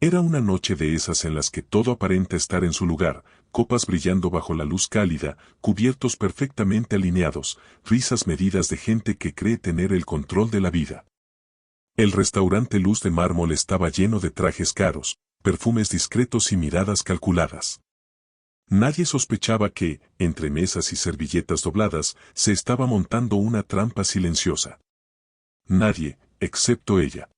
Era una noche de esas en las que todo aparenta estar en su lugar, copas brillando bajo la luz cálida, cubiertos perfectamente alineados, risas medidas de gente que cree tener el control de la vida. El restaurante Luz de Mármol estaba lleno de trajes caros, perfumes discretos y miradas calculadas. Nadie sospechaba que, entre mesas y servilletas dobladas, se estaba montando una trampa silenciosa. Nadie, excepto ella.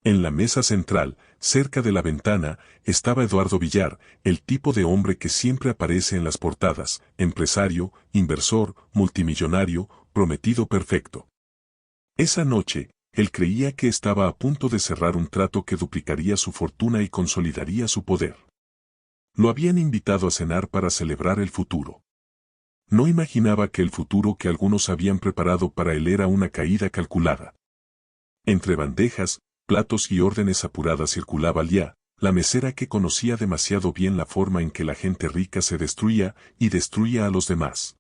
En la mesa central, cerca de la ventana, estaba Eduardo Villar, el tipo de hombre que siempre aparece en las portadas, empresario, inversor, multimillonario, prometido perfecto. Esa noche, él creía que estaba a punto de cerrar un trato que duplicaría su fortuna y consolidaría su poder. Lo habían invitado a cenar para celebrar el futuro. No imaginaba que el futuro que algunos habían preparado para él era una caída calculada. Entre bandejas, platos y órdenes apuradas circulaba Lía, la mesera que conocía demasiado bien la forma en que la gente rica se destruía y destruía a los demás.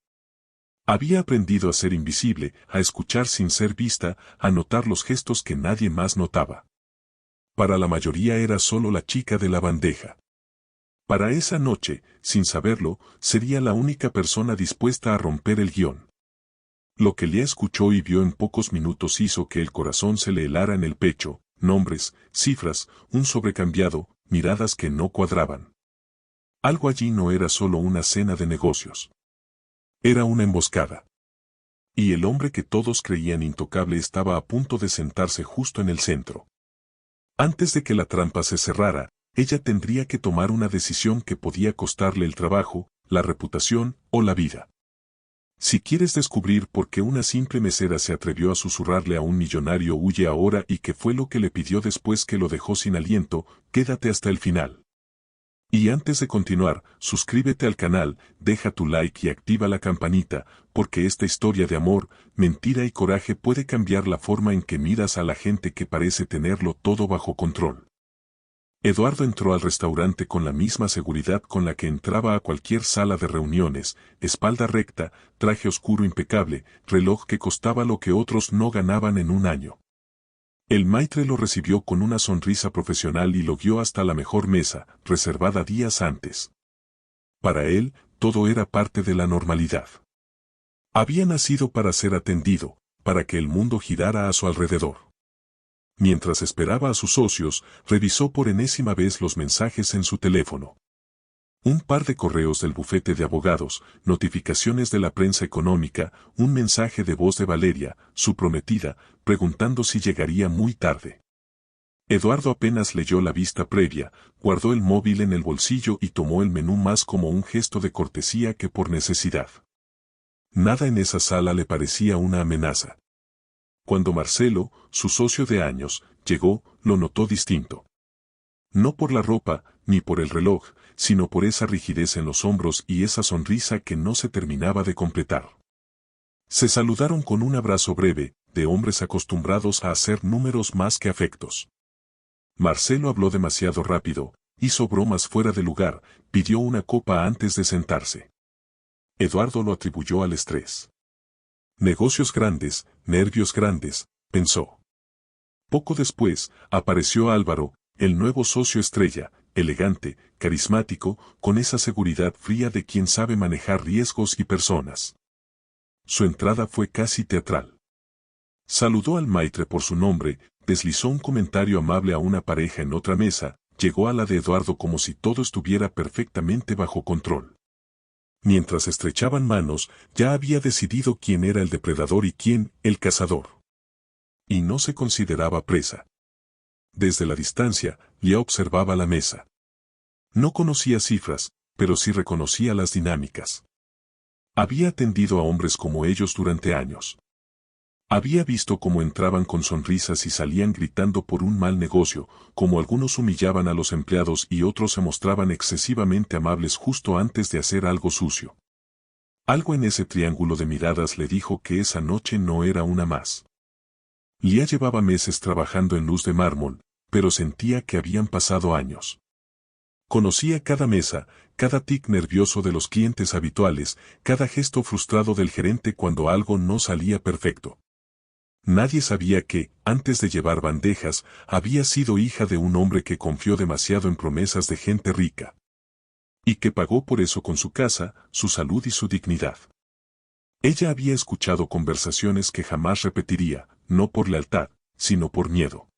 Había aprendido a ser invisible, a escuchar sin ser vista, a notar los gestos que nadie más notaba. Para la mayoría era solo la chica de la bandeja. Para esa noche, sin saberlo, sería la única persona dispuesta a romper el guión. Lo que Lía escuchó y vio en pocos minutos hizo que el corazón se le helara en el pecho, nombres, cifras, un sobrecambiado, miradas que no cuadraban. Algo allí no era solo una cena de negocios. Era una emboscada. Y el hombre que todos creían intocable estaba a punto de sentarse justo en el centro. Antes de que la trampa se cerrara, ella tendría que tomar una decisión que podía costarle el trabajo, la reputación o la vida. Si quieres descubrir por qué una simple mesera se atrevió a susurrarle a un millonario huye ahora y qué fue lo que le pidió después que lo dejó sin aliento, quédate hasta el final. Y antes de continuar, suscríbete al canal, deja tu like y activa la campanita, porque esta historia de amor, mentira y coraje puede cambiar la forma en que miras a la gente que parece tenerlo todo bajo control. Eduardo entró al restaurante con la misma seguridad con la que entraba a cualquier sala de reuniones, espalda recta, traje oscuro impecable, reloj que costaba lo que otros no ganaban en un año. El maitre lo recibió con una sonrisa profesional y lo guió hasta la mejor mesa, reservada días antes. Para él, todo era parte de la normalidad. Había nacido para ser atendido, para que el mundo girara a su alrededor. Mientras esperaba a sus socios, revisó por enésima vez los mensajes en su teléfono. Un par de correos del bufete de abogados, notificaciones de la prensa económica, un mensaje de voz de Valeria, su prometida, preguntando si llegaría muy tarde. Eduardo apenas leyó la vista previa, guardó el móvil en el bolsillo y tomó el menú más como un gesto de cortesía que por necesidad. Nada en esa sala le parecía una amenaza. Cuando Marcelo, su socio de años, llegó, lo notó distinto. No por la ropa, ni por el reloj, sino por esa rigidez en los hombros y esa sonrisa que no se terminaba de completar. Se saludaron con un abrazo breve, de hombres acostumbrados a hacer números más que afectos. Marcelo habló demasiado rápido, hizo bromas fuera de lugar, pidió una copa antes de sentarse. Eduardo lo atribuyó al estrés. Negocios grandes, nervios grandes, pensó. Poco después, apareció Álvaro, el nuevo socio estrella, elegante, carismático, con esa seguridad fría de quien sabe manejar riesgos y personas. Su entrada fue casi teatral. Saludó al maitre por su nombre, deslizó un comentario amable a una pareja en otra mesa, llegó a la de Eduardo como si todo estuviera perfectamente bajo control. Mientras estrechaban manos, ya había decidido quién era el depredador y quién, el cazador. Y no se consideraba presa. Desde la distancia, ya observaba la mesa. No conocía cifras, pero sí reconocía las dinámicas. Había atendido a hombres como ellos durante años. Había visto cómo entraban con sonrisas y salían gritando por un mal negocio, cómo algunos humillaban a los empleados y otros se mostraban excesivamente amables justo antes de hacer algo sucio. Algo en ese triángulo de miradas le dijo que esa noche no era una más. Lía llevaba meses trabajando en Luz de Mármol, pero sentía que habían pasado años. Conocía cada mesa, cada tic nervioso de los clientes habituales, cada gesto frustrado del gerente cuando algo no salía perfecto. Nadie sabía que, antes de llevar bandejas, había sido hija de un hombre que confió demasiado en promesas de gente rica. Y que pagó por eso con su casa, su salud y su dignidad. Ella había escuchado conversaciones que jamás repetiría, no por lealtad, sino por miedo.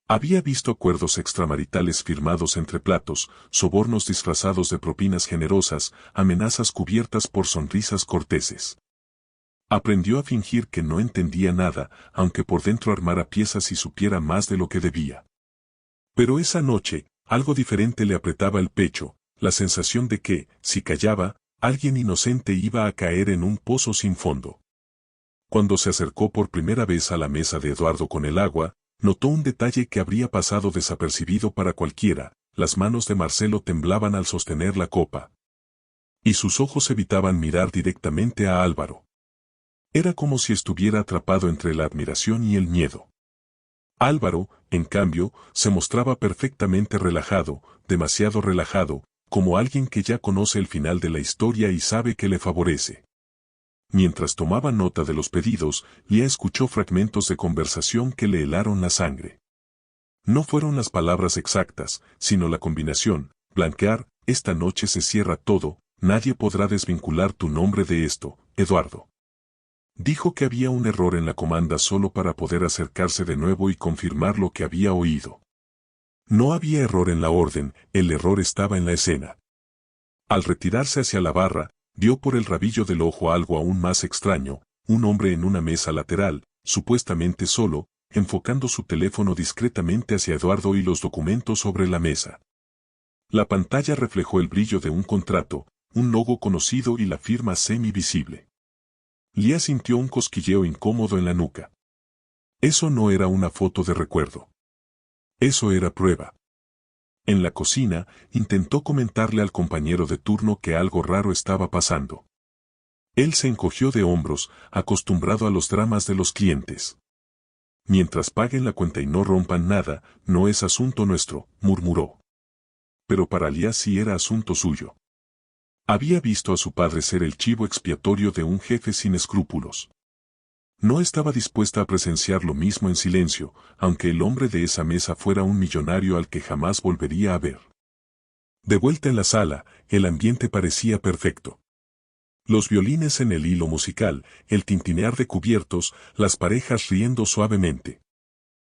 Había visto acuerdos extramaritales firmados entre platos, sobornos disfrazados de propinas generosas, amenazas cubiertas por sonrisas corteses. Aprendió a fingir que no entendía nada, aunque por dentro armara piezas y supiera más de lo que debía. Pero esa noche, algo diferente le apretaba el pecho, la sensación de que, si callaba, alguien inocente iba a caer en un pozo sin fondo. Cuando se acercó por primera vez a la mesa de Eduardo con el agua, notó un detalle que habría pasado desapercibido para cualquiera: las manos de Marcelo temblaban al sostener la copa. Y sus ojos evitaban mirar directamente a Álvaro. Era como si estuviera atrapado entre la admiración y el miedo. Álvaro, en cambio, se mostraba perfectamente relajado, demasiado relajado, como alguien que ya conoce el final de la historia y sabe que le favorece. Mientras tomaba nota de los pedidos, Lía escuchó fragmentos de conversación que le helaron la sangre. No fueron las palabras exactas, sino la combinación: blanquear, esta noche se cierra todo, nadie podrá desvincular tu nombre de esto, Eduardo. Dijo que había un error en la comanda solo para poder acercarse de nuevo y confirmar lo que había oído. No había error en la orden, el error estaba en la escena. Al retirarse hacia la barra, vio por el rabillo del ojo algo aún más extraño: un hombre en una mesa lateral, supuestamente solo, enfocando su teléfono discretamente hacia Eduardo y los documentos sobre la mesa. La pantalla reflejó el brillo de un contrato, un logo conocido y la firma semi-visible. Lía sintió un cosquilleo incómodo en la nuca. Eso no era una foto de recuerdo. Eso era prueba. En la cocina, intentó comentarle al compañero de turno que algo raro estaba pasando. Él se encogió de hombros, acostumbrado a los dramas de los clientes. Mientras paguen la cuenta y no rompan nada, no es asunto nuestro, murmuró. Pero para Lía sí era asunto suyo. Había visto a su padre ser el chivo expiatorio de un jefe sin escrúpulos. No estaba dispuesta a presenciar lo mismo en silencio, aunque el hombre de esa mesa fuera un millonario al que jamás volvería a ver. De vuelta en la sala, el ambiente parecía perfecto. Los violines en el hilo musical, el tintinear de cubiertos, las parejas riendo suavemente.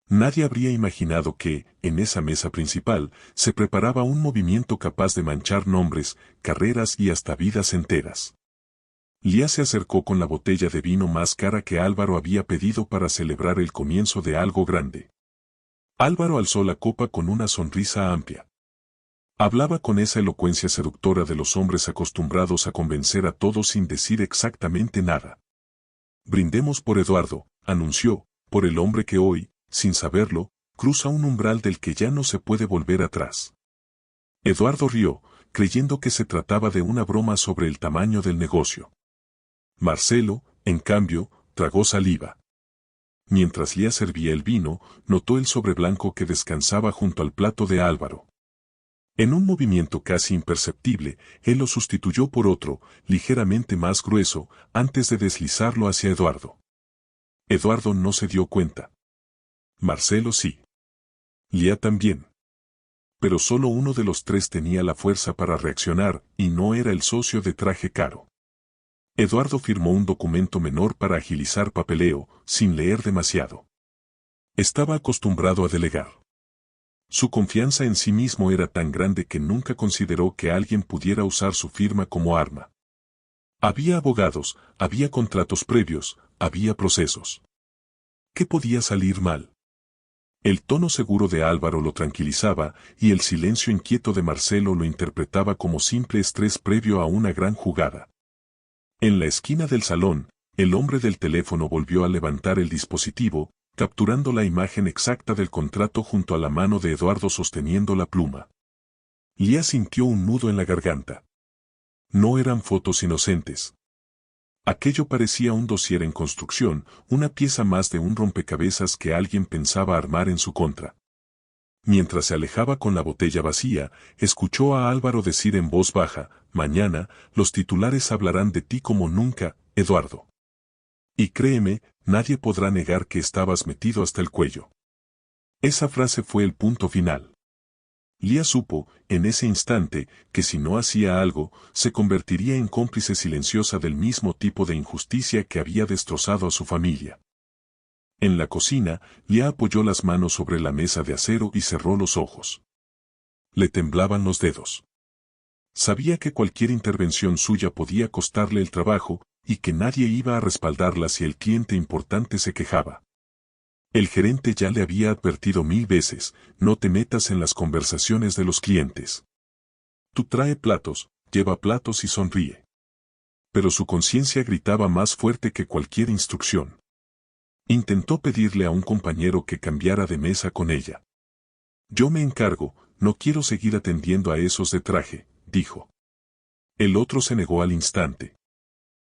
Nadie habría imaginado que, en esa mesa principal, se preparaba un movimiento capaz de manchar nombres, carreras y hasta vidas enteras. Lía se acercó con la botella de vino más cara que Álvaro había pedido para celebrar el comienzo de algo grande. Álvaro alzó la copa con una sonrisa amplia. Hablaba con esa elocuencia seductora de los hombres acostumbrados a convencer a todos sin decir exactamente nada. Brindemos por Eduardo, anunció, por el hombre que hoy, sin saberlo, cruza un umbral del que ya no se puede volver atrás. Eduardo rió, creyendo que se trataba de una broma sobre el tamaño del negocio. Marcelo, en cambio, tragó saliva. Mientras Lía servía el vino, notó el sobre blanco que descansaba junto al plato de Álvaro. En un movimiento casi imperceptible, él lo sustituyó por otro, ligeramente más grueso, antes de deslizarlo hacia Eduardo. Eduardo no se dio cuenta. Marcelo sí. Lía también. Pero solo uno de los tres tenía la fuerza para reaccionar, y no era el socio de traje caro. Eduardo firmó un documento menor para agilizar papeleo, sin leer demasiado. Estaba acostumbrado a delegar. Su confianza en sí mismo era tan grande que nunca consideró que alguien pudiera usar su firma como arma. Había abogados, había contratos previos, había procesos. ¿Qué podía salir mal? El tono seguro de Álvaro lo tranquilizaba, y el silencio inquieto de Marcelo lo interpretaba como simple estrés previo a una gran jugada. En la esquina del salón, el hombre del teléfono volvió a levantar el dispositivo, capturando la imagen exacta del contrato junto a la mano de Eduardo sosteniendo la pluma. Lía sintió un nudo en la garganta. No eran fotos inocentes. Aquello parecía un dossier en construcción, una pieza más de un rompecabezas que alguien pensaba armar en su contra. Mientras se alejaba con la botella vacía, escuchó a Álvaro decir en voz baja: mañana, los titulares hablarán de ti como nunca, Eduardo. Y créeme, nadie podrá negar que estabas metido hasta el cuello. Esa frase fue el punto final. Lía supo, en ese instante, que si no hacía algo, se convertiría en cómplice silenciosa del mismo tipo de injusticia que había destrozado a su familia. En la cocina, Lía apoyó las manos sobre la mesa de acero y cerró los ojos. Le temblaban los dedos. Sabía que cualquier intervención suya podía costarle el trabajo, y que nadie iba a respaldarla si el cliente importante se quejaba. El gerente ya le había advertido 1000 veces, no te metas en las conversaciones de los clientes. Tú trae platos, lleva platos y sonríe. Pero su conciencia gritaba más fuerte que cualquier instrucción. Intentó pedirle a un compañero que cambiara de mesa con ella. Yo me encargo, no quiero seguir atendiendo a esos de traje, dijo. El otro se negó al instante.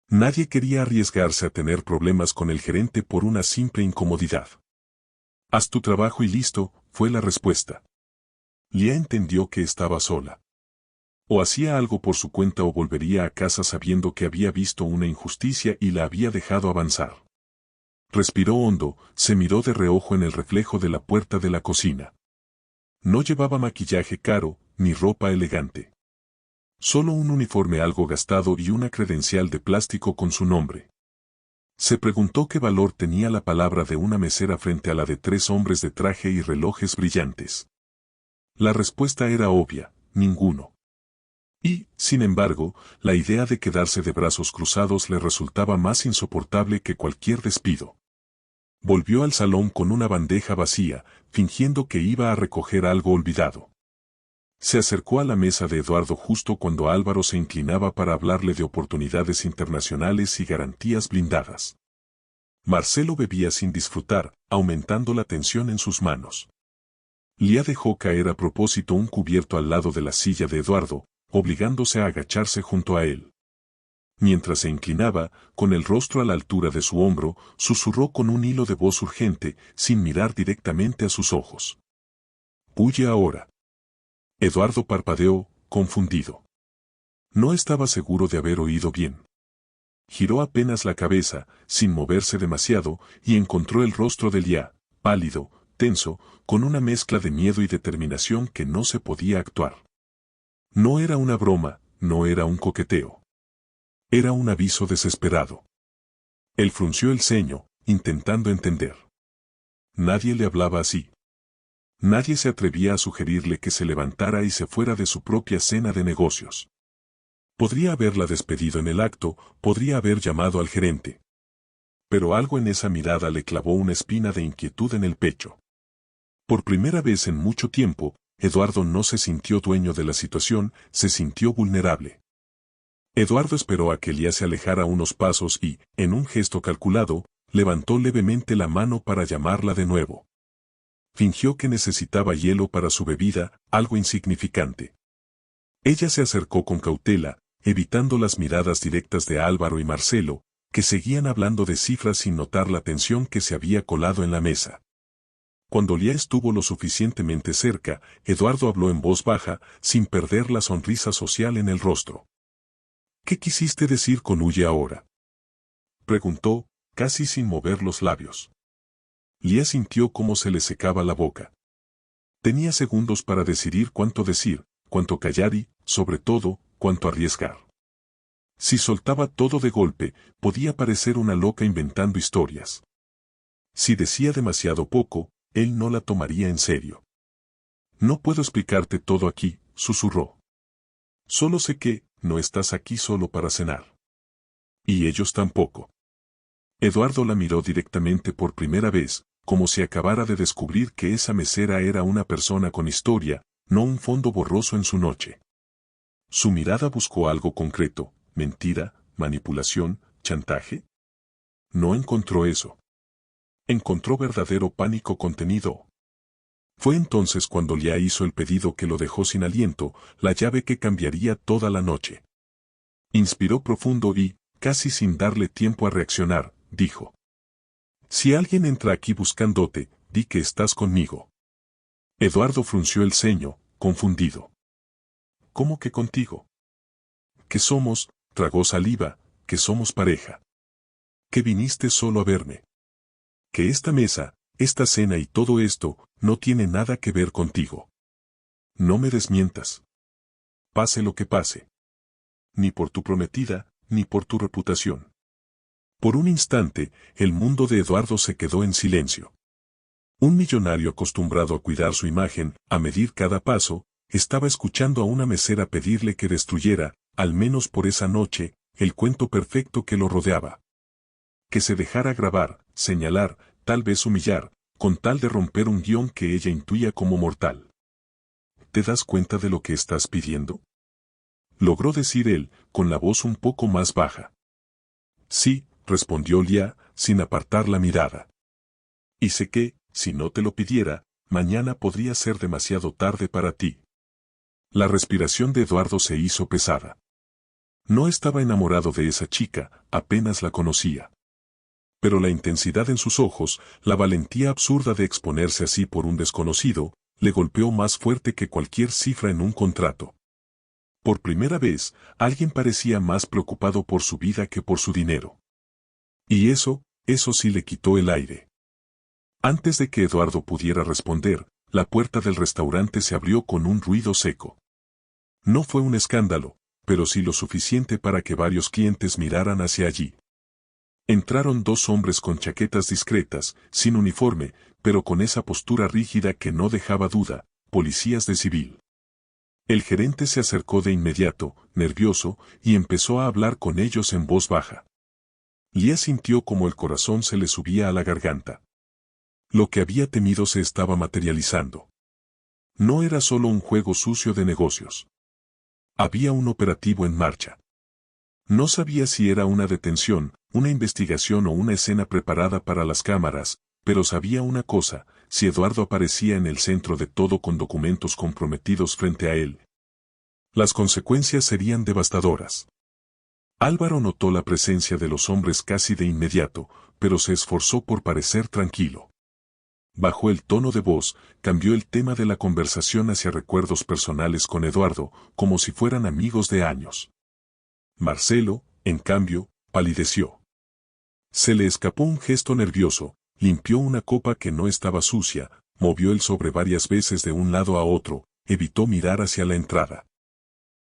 Nadie quería arriesgarse a tener problemas con el gerente por una simple incomodidad. Haz tu trabajo y listo, fue la respuesta. Lía entendió que estaba sola. O hacía algo por su cuenta o volvería a casa sabiendo que había visto una injusticia y la había dejado avanzar. Respiró hondo, se miró de reojo en el reflejo de la puerta de la cocina. No llevaba maquillaje caro, ni ropa elegante. Solo un uniforme algo gastado y una credencial de plástico con su nombre. Se preguntó qué valor tenía la palabra de una mesera frente a la de 3 hombres de traje y relojes brillantes. La respuesta era obvia, ninguno. Y, sin embargo, la idea de quedarse de brazos cruzados le resultaba más insoportable que cualquier despido. Volvió al salón con una bandeja vacía, fingiendo que iba a recoger algo olvidado. Se acercó a la mesa de Eduardo justo cuando Álvaro se inclinaba para hablarle de oportunidades internacionales y garantías blindadas. Marcelo bebía sin disfrutar, aumentando la tensión en sus manos. Lía dejó caer a propósito un cubierto al lado de la silla de Eduardo, obligándose a agacharse junto a él. Mientras se inclinaba, con el rostro a la altura de su hombro, susurró con un hilo de voz urgente, sin mirar directamente a sus ojos. «Huye ahora». Eduardo parpadeó, confundido. No estaba seguro de haber oído bien. Giró apenas la cabeza, sin moverse demasiado, y encontró el rostro de Lía, pálido, tenso, con una mezcla de miedo y determinación que no se podía actuar. No era una broma, no era un coqueteo. Era un aviso desesperado. Él frunció el ceño, intentando entender. Nadie le hablaba así. Nadie se atrevía a sugerirle que se levantara y se fuera de su propia cena de negocios. Podría haberla despedido en el acto, podría haber llamado al gerente. Pero algo en esa mirada le clavó una espina de inquietud en el pecho. Por primera vez en mucho tiempo, Eduardo no se sintió dueño de la situación, se sintió vulnerable. Eduardo esperó a que Lía se alejara unos pasos y, en un gesto calculado, levantó levemente la mano para llamarla de nuevo. Fingió que necesitaba hielo para su bebida, algo insignificante. Ella se acercó con cautela, evitando las miradas directas de Álvaro y Marcelo, que seguían hablando de cifras sin notar la tensión que se había colado en la mesa. Cuando Lía estuvo lo suficientemente cerca, Eduardo habló en voz baja, sin perder la sonrisa social en el rostro. «¿Qué quisiste decir con huye ahora?», preguntó, casi sin mover los labios. Lía sintió cómo se le secaba la boca. Tenía segundos para decidir cuánto decir, cuánto callar y, sobre todo, cuánto arriesgar. Si soltaba todo de golpe, podía parecer una loca inventando historias. Si decía demasiado poco, él no la tomaría en serio. «No puedo explicarte todo aquí», susurró. «Solo sé que, no estás aquí solo para cenar. Y ellos tampoco». Eduardo la miró directamente por primera vez, como si acabara de descubrir que esa mesera era una persona con historia, no un fondo borroso en su noche. Su mirada buscó algo concreto, mentira, manipulación, chantaje. No encontró eso. Encontró verdadero pánico contenido. Fue entonces cuando Lía hizo el pedido que lo dejó sin aliento, la llave que cambiaría toda la noche. Inspiró profundo y, casi sin darle tiempo a reaccionar, dijo: «Si alguien entra aquí buscándote, di que estás conmigo». Eduardo frunció el ceño, confundido. «¿Cómo que contigo?». «¿Qué somos?», tragó saliva, «que somos pareja». «¿Que viniste solo a verme?». Que esta mesa, esta cena y todo esto, no tiene nada que ver contigo. No me desmientas. Pase lo que pase. Ni por tu prometida, ni por tu reputación. Por un instante, el mundo de Eduardo se quedó en silencio. Un millonario acostumbrado a cuidar su imagen, a medir cada paso, estaba escuchando a una mesera pedirle que destruyera, al menos por esa noche, el cuento perfecto que lo rodeaba. Que se dejara grabar, señalar, tal vez humillar, con tal de romper un guión que ella intuía como mortal. ¿Te das cuenta de lo que estás pidiendo?, logró decir él, con la voz un poco más baja. Sí, respondió Lia, sin apartar la mirada. Y sé que, si no te lo pidiera, mañana podría ser demasiado tarde para ti. La respiración de Eduardo se hizo pesada. No estaba enamorado de esa chica, apenas la conocía. Pero la intensidad en sus ojos, la valentía absurda de exponerse así por un desconocido, le golpeó más fuerte que cualquier cifra en un contrato. Por primera vez, alguien parecía más preocupado por su vida que por su dinero. Y eso sí le quitó el aire. Antes de que Eduardo pudiera responder, la puerta del restaurante se abrió con un ruido seco. No fue un escándalo, pero sí lo suficiente para que varios clientes miraran hacia allí. Entraron dos hombres con chaquetas discretas, sin uniforme, pero con esa postura rígida que no dejaba duda, policías de civil. El gerente se acercó de inmediato, nervioso, y empezó a hablar con ellos en voz baja. Lia sintió como el corazón se le subía a la garganta. Lo que había temido se estaba materializando. No era solo un juego sucio de negocios. Había un operativo en marcha. No sabía si era una detención, una investigación o una escena preparada para las cámaras, pero sabía una cosa: si Eduardo aparecía en el centro de todo con documentos comprometidos frente a él, las consecuencias serían devastadoras. Álvaro notó la presencia de los hombres casi de inmediato, pero se esforzó por parecer tranquilo. Bajó el tono de voz, cambió el tema de la conversación hacia recuerdos personales con Eduardo, como si fueran amigos de años. Marcelo, en cambio, palideció. Se le escapó un gesto nervioso, limpió una copa que no estaba sucia, movió el sobre varias veces de un lado a otro, evitó mirar hacia la entrada.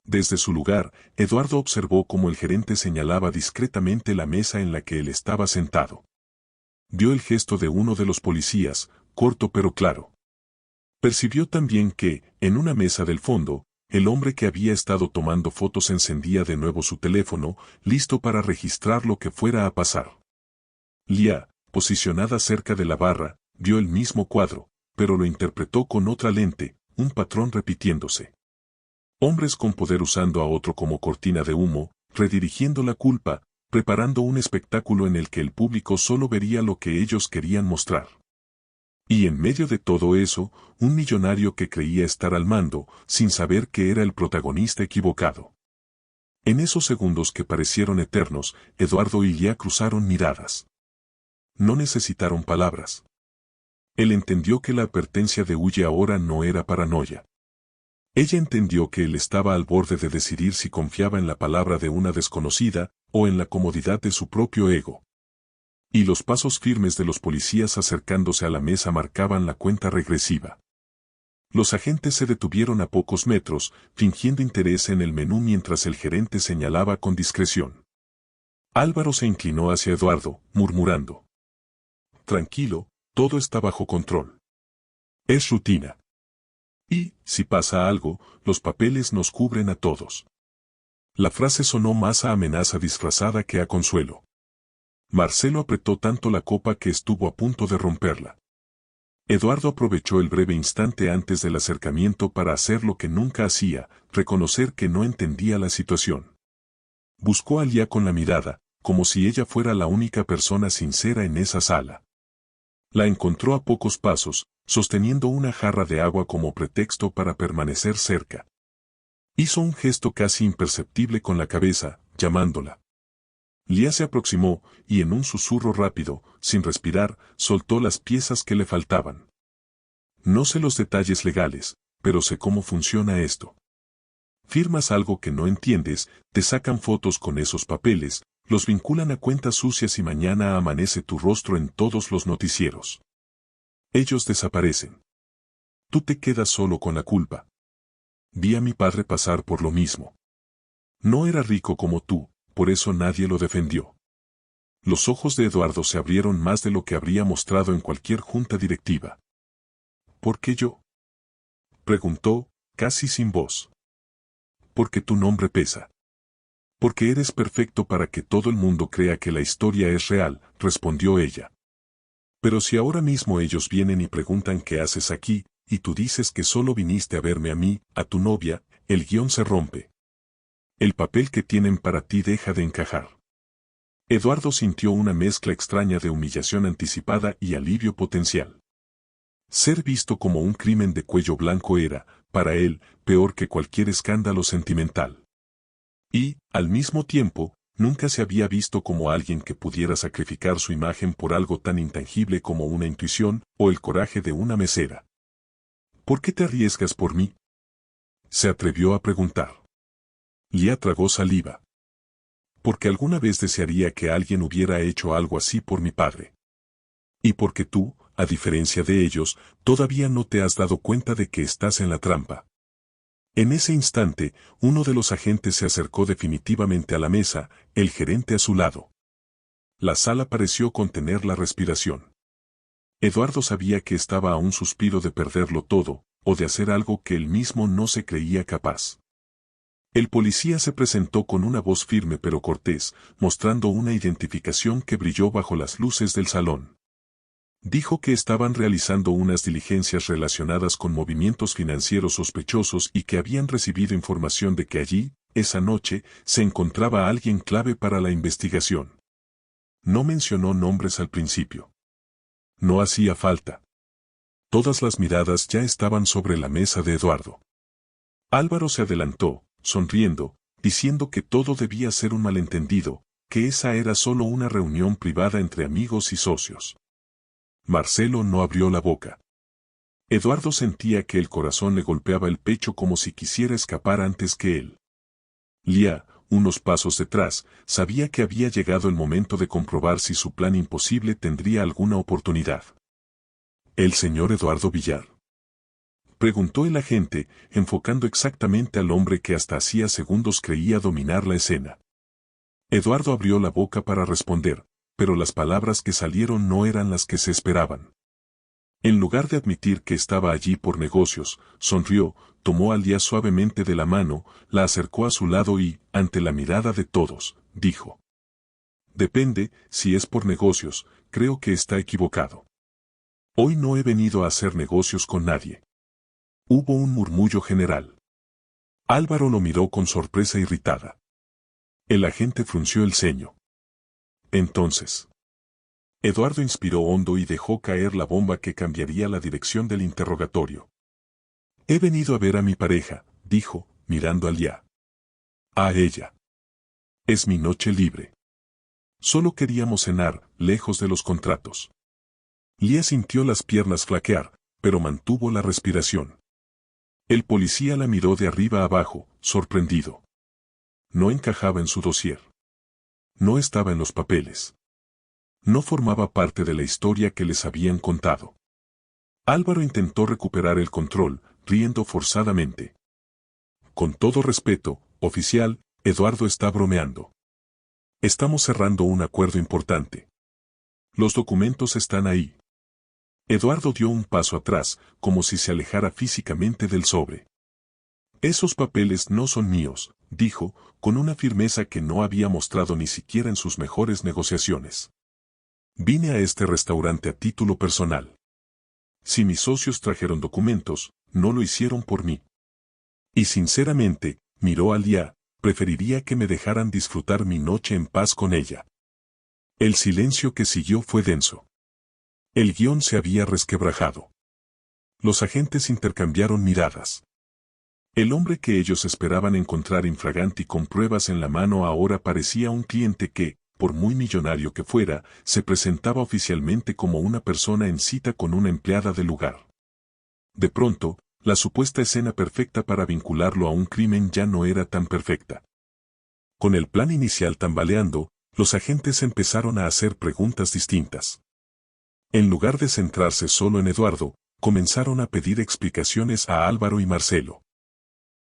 Desde su lugar, Eduardo observó cómo el gerente señalaba discretamente la mesa en la que él estaba sentado. Vio el gesto de uno de los policías, corto pero claro. Percibió también que, en una mesa del fondo, el hombre que había estado tomando fotos encendía de nuevo su teléfono, listo para registrar lo que fuera a pasar. Lia, posicionada cerca de la barra, vio el mismo cuadro, pero lo interpretó con otra lente, un patrón repitiéndose. Hombres con poder usando a otro como cortina de humo, redirigiendo la culpa, preparando un espectáculo en el que el público solo vería lo que ellos querían mostrar. Y en medio de todo eso, un millonario que creía estar al mando, sin saber que era el protagonista equivocado. En esos segundos que parecieron eternos, Eduardo y Lia cruzaron miradas. No necesitaron palabras. Él entendió que la advertencia de huye ahora no era paranoia. Ella entendió que él estaba al borde de decidir si confiaba en la palabra de una desconocida, o en la comodidad de su propio ego. Y los pasos firmes de los policías acercándose a la mesa marcaban la cuenta regresiva. Los agentes se detuvieron a pocos metros, fingiendo interés en el menú mientras el gerente señalaba con discreción. Álvaro se inclinó hacia Eduardo, murmurando: Tranquilo, todo está bajo control. Es rutina. Y, si pasa algo, los papeles nos cubren a todos. La frase sonó más a amenaza disfrazada que a consuelo. Marcelo apretó tanto la copa que estuvo a punto de romperla. Eduardo aprovechó el breve instante antes del acercamiento para hacer lo que nunca hacía, reconocer que no entendía la situación. Buscó a Lia con la mirada, como si ella fuera la única persona sincera en esa sala. La encontró a pocos pasos, sosteniendo una jarra de agua como pretexto para permanecer cerca. Hizo un gesto casi imperceptible con la cabeza, llamándola. Lia se aproximó, y en un susurro rápido, sin respirar, soltó las piezas que le faltaban. No sé los detalles legales, pero sé cómo funciona esto. Firmas algo que no entiendes, te sacan fotos con esos papeles, Los vinculan a cuentas sucias y mañana amanece tu rostro en todos los noticieros. Ellos desaparecen. Tú te quedas solo con la culpa. Vi a mi padre pasar por lo mismo. No era rico como tú, por eso nadie lo defendió. Los ojos de Eduardo se abrieron más de lo que habría mostrado en cualquier junta directiva. ¿Por qué yo? Preguntó, casi sin voz. Porque tu nombre pesa. Porque eres perfecto para que todo el mundo crea que la historia es real, respondió ella. Pero si ahora mismo ellos vienen y preguntan qué haces aquí, y tú dices que solo viniste a verme a mí, a tu novia, el guión se rompe. El papel que tienen para ti deja de encajar. Eduardo sintió una mezcla extraña de humillación anticipada y alivio potencial. Ser visto como un crimen de cuello blanco era, para él, peor que cualquier escándalo sentimental. Y, al mismo tiempo, nunca se había visto como alguien que pudiera sacrificar su imagen por algo tan intangible como una intuición o el coraje de una mesera. ¿Por qué te arriesgas por mí? Se atrevió a preguntar. Lía tragó saliva. Porque alguna vez desearía que alguien hubiera hecho algo así por mi padre. Y porque tú, a diferencia de ellos, todavía no te has dado cuenta de que estás en la trampa. En ese instante, uno de los agentes se acercó definitivamente a la mesa, el gerente a su lado. La sala pareció contener la respiración. Eduardo sabía que estaba a un suspiro de perderlo todo, o de hacer algo que él mismo no se creía capaz. El policía se presentó con una voz firme pero cortés, mostrando una identificación que brilló bajo las luces del salón. Dijo que estaban realizando unas diligencias relacionadas con movimientos financieros sospechosos y que habían recibido información de que allí, esa noche, se encontraba alguien clave para la investigación. No mencionó nombres al principio. No hacía falta. Todas las miradas ya estaban sobre la mesa de Eduardo. Álvaro se adelantó, sonriendo, diciendo que todo debía ser un malentendido, que esa era solo una reunión privada entre amigos y socios. Marcelo no abrió la boca. Eduardo sentía que el corazón le golpeaba el pecho como si quisiera escapar antes que él. Lía, unos pasos detrás, sabía que había llegado el momento de comprobar si su plan imposible tendría alguna oportunidad. ¿El señor Eduardo Villar? Preguntó el agente, enfocando exactamente al hombre que hasta hacía segundos creía dominar la escena. Eduardo abrió la boca para responder, pero las palabras que salieron no eran las que se esperaban. En lugar de admitir que estaba allí por negocios, sonrió, tomó a Lía suavemente de la mano, la acercó a su lado y, ante la mirada de todos, dijo: «Depende, si es por negocios, creo que está equivocado. Hoy no he venido a hacer negocios con nadie». Hubo un murmullo general. Álvaro lo miró con sorpresa irritada. El agente frunció el ceño. Entonces. Eduardo inspiró hondo y dejó caer la bomba que cambiaría la dirección del interrogatorio. «He venido a ver a mi pareja», dijo, mirando a Lía. «A ella. Es mi noche libre. Solo queríamos cenar, lejos de los contratos». Lía sintió las piernas flaquear, pero mantuvo la respiración. El policía la miró de arriba abajo, sorprendido. No encajaba en su dossier. No estaba en los papeles. No formaba parte de la historia que les habían contado. Álvaro intentó recuperar el control, riendo forzadamente. «Con todo respeto, oficial, Eduardo está bromeando. Estamos cerrando un acuerdo importante. Los documentos están ahí». Eduardo dio un paso atrás, como si se alejara físicamente del sobre. «Esos papeles no son míos», dijo, con una firmeza que no había mostrado ni siquiera en sus mejores negociaciones. «Vine a este restaurante a título personal. Si mis socios trajeron documentos, no lo hicieron por mí. Y sinceramente», miró a Lía, «preferiría que me dejaran disfrutar mi noche en paz con ella». El silencio que siguió fue denso. El guión se había resquebrajado. Los agentes intercambiaron miradas. El hombre que ellos esperaban encontrar infraganti con pruebas en la mano ahora parecía un cliente que, por muy millonario que fuera, se presentaba oficialmente como una persona en cita con una empleada del lugar. De pronto, la supuesta escena perfecta para vincularlo a un crimen ya no era tan perfecta. Con el plan inicial tambaleando, Los agentes empezaron a hacer preguntas distintas. En lugar de centrarse solo en Eduardo, comenzaron a pedir explicaciones a Álvaro y Marcelo.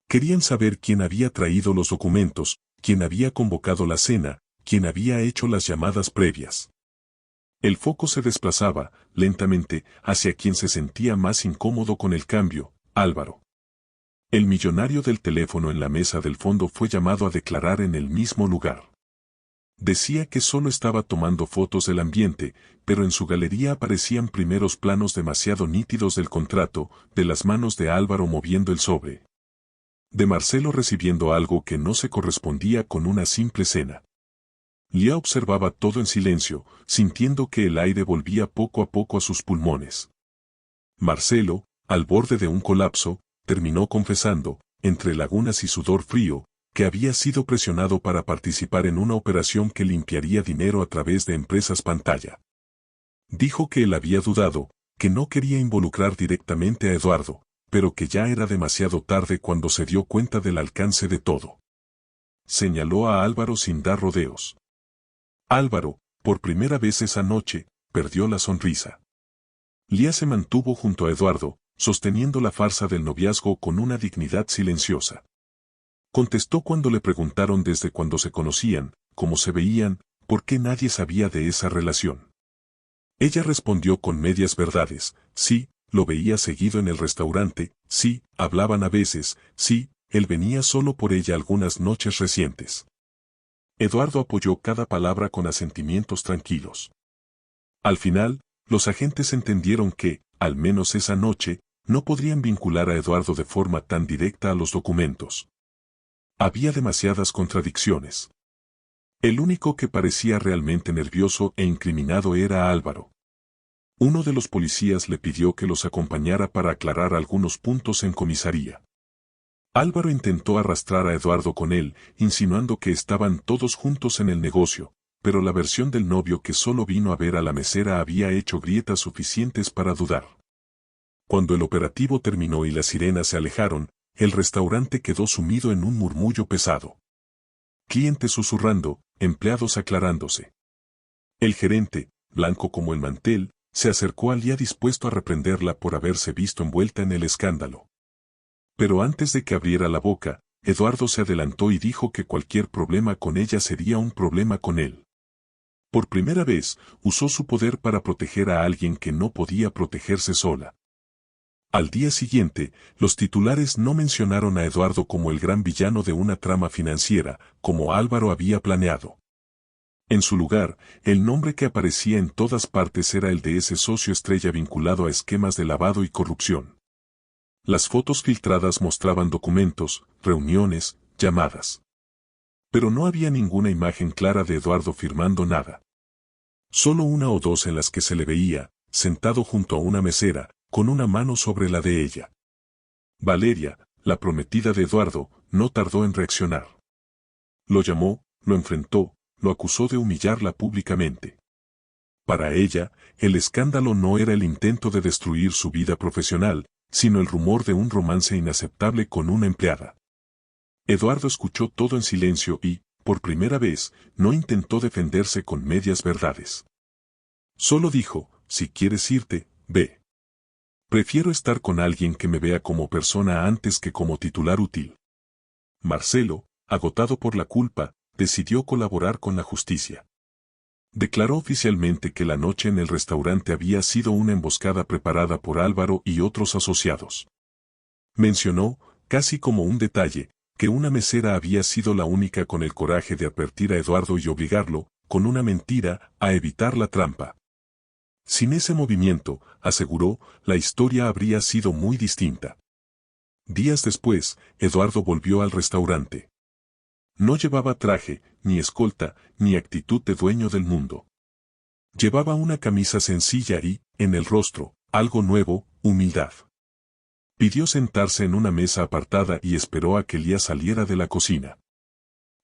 Querían saber quién había traído los documentos, quién había convocado la cena, quién había hecho las llamadas previas. El foco se desplazaba, lentamente, hacia quien se sentía más incómodo con el cambio, Álvaro. El millonario del teléfono en la mesa del fondo fue llamado a declarar en el mismo lugar. Decía que solo estaba tomando fotos del ambiente, pero en su galería aparecían primeros planos demasiado nítidos del contrato, de las manos de Álvaro moviendo el sobre, de Marcelo recibiendo algo que no se correspondía con una simple cena. Lía observaba todo en silencio, sintiendo que el aire volvía poco a poco a sus pulmones. Marcelo, al borde de un colapso, terminó confesando, entre lagunas y sudor frío, que había sido presionado para participar en una operación que limpiaría dinero a través de empresas pantalla. Dijo que él había dudado, que no quería involucrar directamente a Eduardo, pero que ya era demasiado tarde cuando se dio cuenta del alcance de todo. Señaló a Álvaro sin dar rodeos. Álvaro, por primera vez esa noche, perdió la sonrisa. Lía se mantuvo junto a Eduardo, sosteniendo la farsa del noviazgo con una dignidad silenciosa. Contestó cuando le preguntaron desde cuándo se conocían, cómo se veían, por qué nadie sabía de esa relación. Ella respondió con medias verdades: sí, lo veía seguido en el restaurante, sí, hablaban a veces, sí, él venía solo por ella algunas noches recientes. Eduardo apoyó cada palabra con asentimientos tranquilos. Al final, los agentes entendieron que, al menos esa noche, no podrían vincular a Eduardo de forma tan directa a los documentos. Había demasiadas contradicciones. El único que parecía realmente nervioso e incriminado era Álvaro. Uno de los policías le pidió que los acompañara para aclarar algunos puntos en comisaría. Álvaro intentó arrastrar a Eduardo con él, insinuando que estaban todos juntos en el negocio, pero la versión del novio que solo vino a ver a la mesera había hecho grietas suficientes para dudar. Cuando el operativo terminó y las sirenas se alejaron, el restaurante quedó sumido en un murmullo pesado. Clientes susurrando, empleados aclarándose. El gerente, blanco como el mantel, se acercó a Lía dispuesto a reprenderla por haberse visto envuelta en el escándalo. Pero antes de que abriera la boca, Eduardo se adelantó y dijo que cualquier problema con ella sería un problema con él. Por primera vez, usó su poder para proteger a alguien que no podía protegerse sola. Al día siguiente, los titulares no mencionaron a Eduardo como el gran villano de una trama financiera, como Álvaro había planeado. En su lugar, el nombre que aparecía en todas partes era el de ese socio estrella vinculado a esquemas de lavado y corrupción. Las fotos filtradas mostraban documentos, reuniones, llamadas. Pero no había ninguna imagen clara de Eduardo firmando nada. Solo una o dos en las que se le veía, sentado junto a una mesera, con una mano sobre la de ella. Valeria, la prometida de Eduardo, no tardó en reaccionar. Lo llamó, lo enfrentó, lo acusó de humillarla públicamente. Para ella, el escándalo no era el intento de destruir su vida profesional, sino el rumor de un romance inaceptable con una empleada. Eduardo escuchó todo en silencio y, por primera vez, no intentó defenderse con medias verdades. Solo dijo: si quieres irte, ve. Prefiero estar con alguien que me vea como persona antes que como titular útil. Marcelo, agotado por la culpa, decidió colaborar con la justicia. Declaró oficialmente que la noche en el restaurante había sido una emboscada preparada por Álvaro y otros asociados. Mencionó, casi como un detalle, que una mesera había sido la única con el coraje de advertir a Eduardo y obligarlo, con una mentira, a evitar la trampa. Sin ese movimiento, aseguró, la historia habría sido muy distinta. Días después, Eduardo volvió al restaurante. No llevaba traje, ni escolta, ni actitud de dueño del mundo. Llevaba una camisa sencilla y, en el rostro, algo nuevo, humildad. Pidió sentarse en una mesa apartada y esperó a que Lía saliera de la cocina.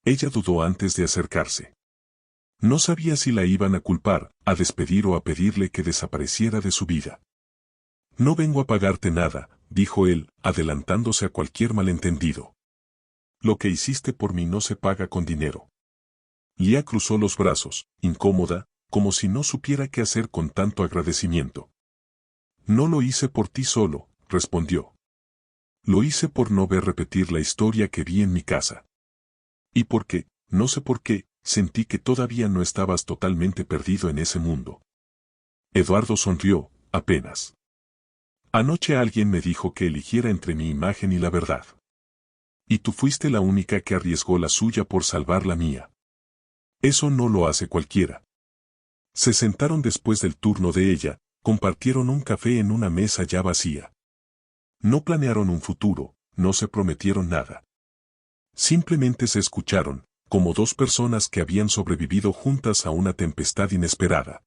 Ella dudó antes de acercarse. No sabía si la iban a culpar, a despedir o a pedirle que desapareciera de su vida. No vengo a pagarte nada, dijo él, adelantándose a cualquier malentendido. Lo que hiciste por mí no se paga con dinero. Lía cruzó los brazos, incómoda, como si no supiera qué hacer con tanto agradecimiento. No lo hice por ti solo, respondió. Lo hice por no ver repetir la historia que vi en mi casa. Y porque, no sé por qué, sentí que todavía no estabas totalmente perdido en ese mundo. Eduardo sonrió, apenas. Anoche alguien me dijo que eligiera entre mi imagen y la verdad. Y tú fuiste la única que arriesgó la suya por salvar la mía. Eso no lo hace cualquiera. Se sentaron después del turno de ella, compartieron un café en una mesa ya vacía. No planearon un futuro, no se prometieron nada. Simplemente se escucharon, como dos personas que habían sobrevivido juntas a una tempestad inesperada.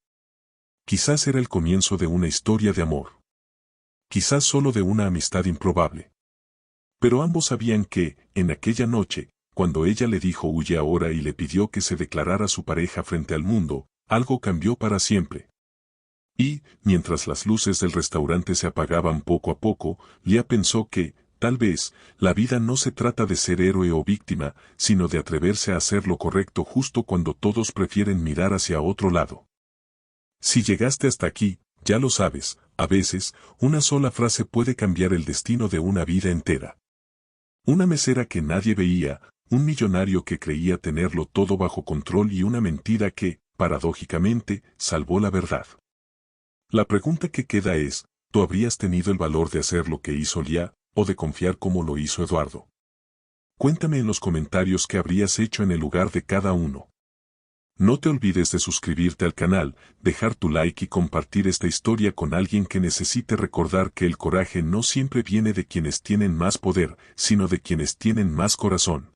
Quizás era el comienzo de una historia de amor. Quizás solo de una amistad improbable. Pero ambos sabían que, en aquella noche, cuando ella le dijo huye ahora y le pidió que se declarara su pareja frente al mundo, algo cambió para siempre. Y, mientras las luces del restaurante se apagaban poco a poco, Lía pensó que, tal vez, la vida no se trata de ser héroe o víctima, sino de atreverse a hacer lo correcto justo cuando todos prefieren mirar hacia otro lado. Si llegaste hasta aquí, ya lo sabes, a veces, una sola frase puede cambiar el destino de una vida entera. Una mesera que nadie veía, un millonario que creía tenerlo todo bajo control y una mentira que, paradójicamente, salvó la verdad. La pregunta que queda es, ¿tú habrías tenido el valor de hacer lo que hizo Lía, o de confiar como lo hizo Eduardo? Cuéntame en los comentarios qué habrías hecho en el lugar de cada uno. No te olvides de suscribirte al canal, dejar tu like y compartir esta historia con alguien que necesite recordar que el coraje no siempre viene de quienes tienen más poder, sino de quienes tienen más corazón.